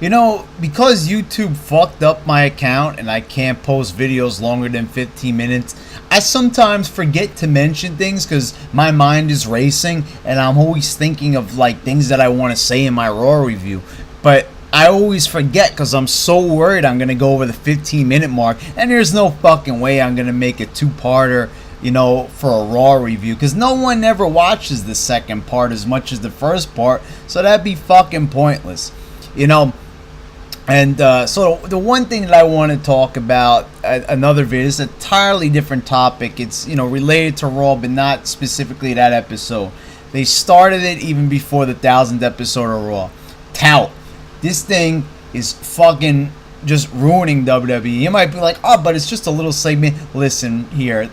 You know, because YouTube fucked up my account and I can't post videos longer than 15 minutes, I sometimes forget to mention things because my mind is racing and I'm always thinking of like things that I want to say in my Raw review. But I always forget because I'm so worried I'm going to go over the 15-minute mark, and there's no fucking way I'm going to make a two-parter, you know, for a Raw review, because no one ever watches the second part as much as the first part, so that'd be fucking pointless, you know. And so the one thing that I want to talk about, another video, is an entirely different topic. It's, you know, related to Raw, but not specifically that episode. They started it even before the 1000th episode of Raw. Tout. This thing is fucking just ruining WWE. You might be like, oh, but it's just a little segment. Listen here.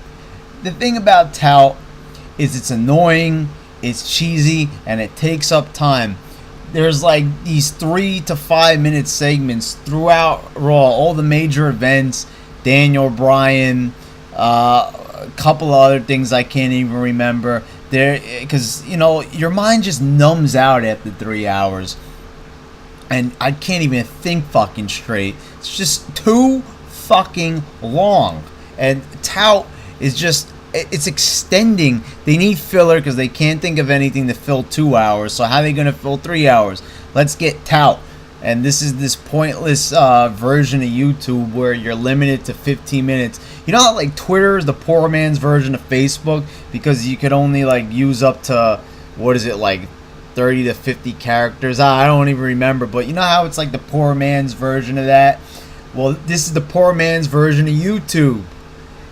The thing about Tout is it's annoying, it's cheesy, and it takes up time. There's like these 3 to 5 minute segments throughout Raw, all the major events, Daniel Bryan, a couple of other things I can't even remember. There, because, you know, your mind just numbs out after 3 hours. And I can't even think fucking straight. It's just too fucking long. And Tout is just, it's extending. They need filler because they can't think of anything to fill 2 hours. So how are they going to fill 3 hours? Let's get Tout. And this is this pointless version of YouTube where you're limited to 15 minutes. You know how like Twitter is the poor man's version of Facebook because you could only like use up to, what is it, like 30 to 50 characters. I don't even remember, but you know how it's like the poor man's version of that? Well, this is the poor man's version of YouTube.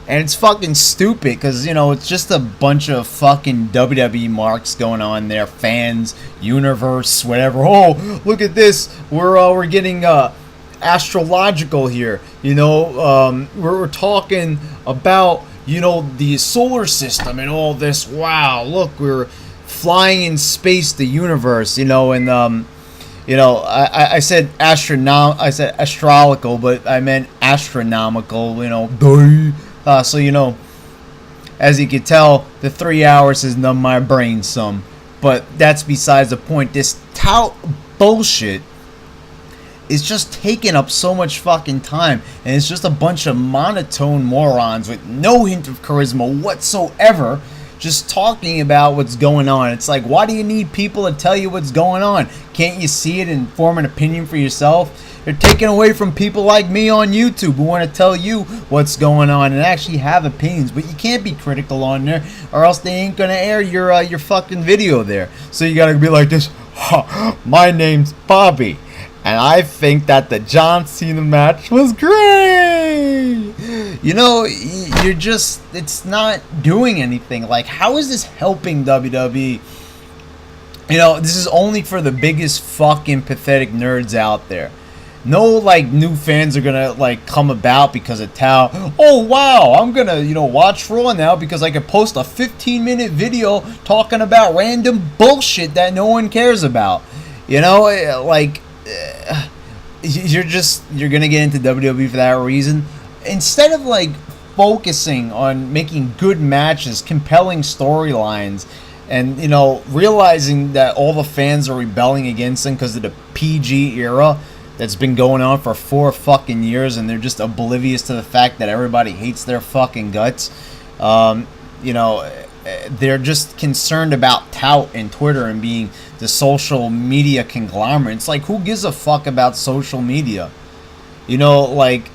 And it's fucking stupid because, you know, it's just a bunch of fucking WWE marks going on there. Fans, universe, whatever. Oh, look at this. We're getting astrological here. You know, we're talking about, you know, the solar system and all this. Wow, look, we're flying in space, the universe, you know, and you know, I said astrological, but I meant astronomical, you know. So, you know, as you can tell, the 3 hours has numbed my brain some, but that's besides the point. This Tout bullshit is just taking up so much fucking time, and it's just a bunch of monotone morons with no hint of charisma whatsoever, just talking about what's going on. It's like, why do you need people to tell you what's going on? Can't you see it and form an opinion for yourself? They're taking away from people like me on YouTube who want to tell you what's going on and actually have opinions. But you can't be critical on there, or else they ain't gonna air your fucking video there. So you gotta be like this. My name's Bobby, and I think that the John Cena match was great. You know, you're just, it's not doing anything. Like, how is this helping WWE? You know, this is only for the biggest fucking pathetic nerds out there. No, like, new fans are gonna, like, come about because of Tout. Oh, wow, I'm gonna, you know, watch Raw now because I can post a 15-minute video talking about random bullshit that no one cares about. You know, like, you're gonna get into WWE for that reason. Instead of, like, focusing on making good matches, compelling storylines, and, you know, realizing that all the fans are rebelling against them because of the PG era that's been going on for 4 fucking years, and they're just oblivious to the fact that everybody hates their fucking guts. You know, they're just concerned about Tout and Twitter and being the social media conglomerate. It's like, who gives a fuck about social media? You know, like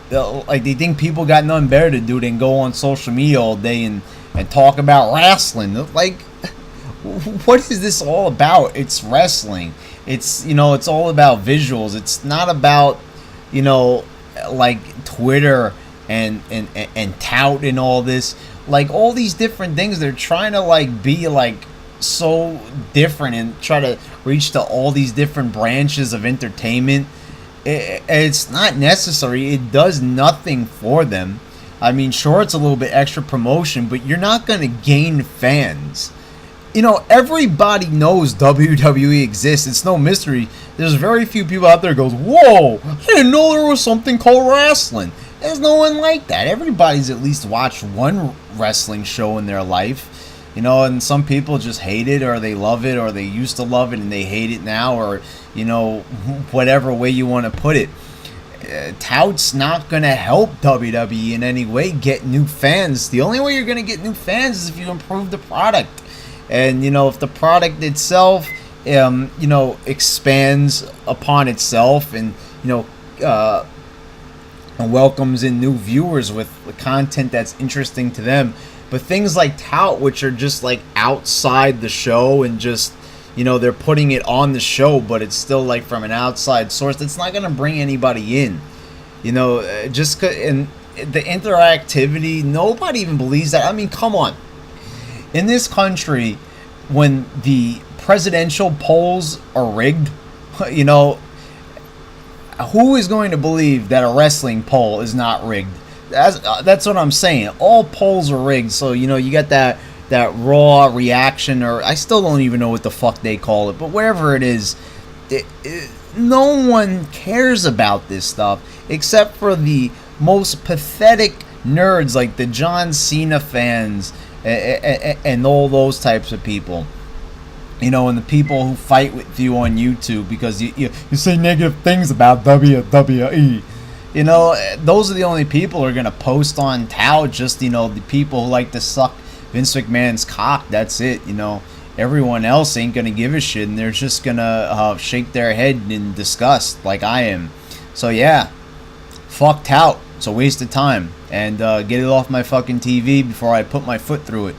they think people got nothing better to do than go on social media all day and talk about wrestling. Like, what is this all about? It's wrestling. It's, you know, it's all about visuals. It's not about, you know, like Twitter and Tout and all this. Like, all these different things, they're trying to, like, be, like, so different and try to reach to all these different branches of entertainment. It's not necessary. It does nothing for them. I mean, sure, it's a little bit extra promotion, but you're not going to gain fans. You know, everybody knows WWE exists. It's no mystery. There's very few people out there who goes, whoa, I didn't know there was something called wrestling. There's no one like that. Everybody's at least watched one wrestling show in their life. You know, and some people just hate it, or they love it, or they used to love it and they hate it now, or, you know, whatever way you want to put it. Tout's not going to help WWE in any way get new fans. The only way you're going to get new fans is if you improve the product. And, you know, if the product itself, you know, expands upon itself and, you know, welcomes in new viewers with content that's interesting to them. But things like Tout, which are just like outside the show and just, you know, they're putting it on the show, but it's still like from an outside source, it's not going to bring anybody in. You know, and the interactivity, nobody even believes that. I mean, come on. In this country, when the presidential polls are rigged, you know, who is going to believe that a wrestling poll is not rigged? That's what I'm saying. All polls are rigged, so, you know, you get that raw reaction, or I still don't even know what the fuck they call it, but wherever it is, no one cares about this stuff except for the most pathetic nerds like the John Cena fans and all those types of people. You know, and the people who fight with you on YouTube because you say negative things about WWE. You know, those are the only people who are going to post on Tout. Just, you know, the people who like to suck Vince McMahon's cock. That's it. You know, everyone else ain't going to give a shit, and they're just going to shake their head in disgust like I am. So, yeah, fuck Tout. It's a waste of time. And get it off my fucking TV before I put my foot through it.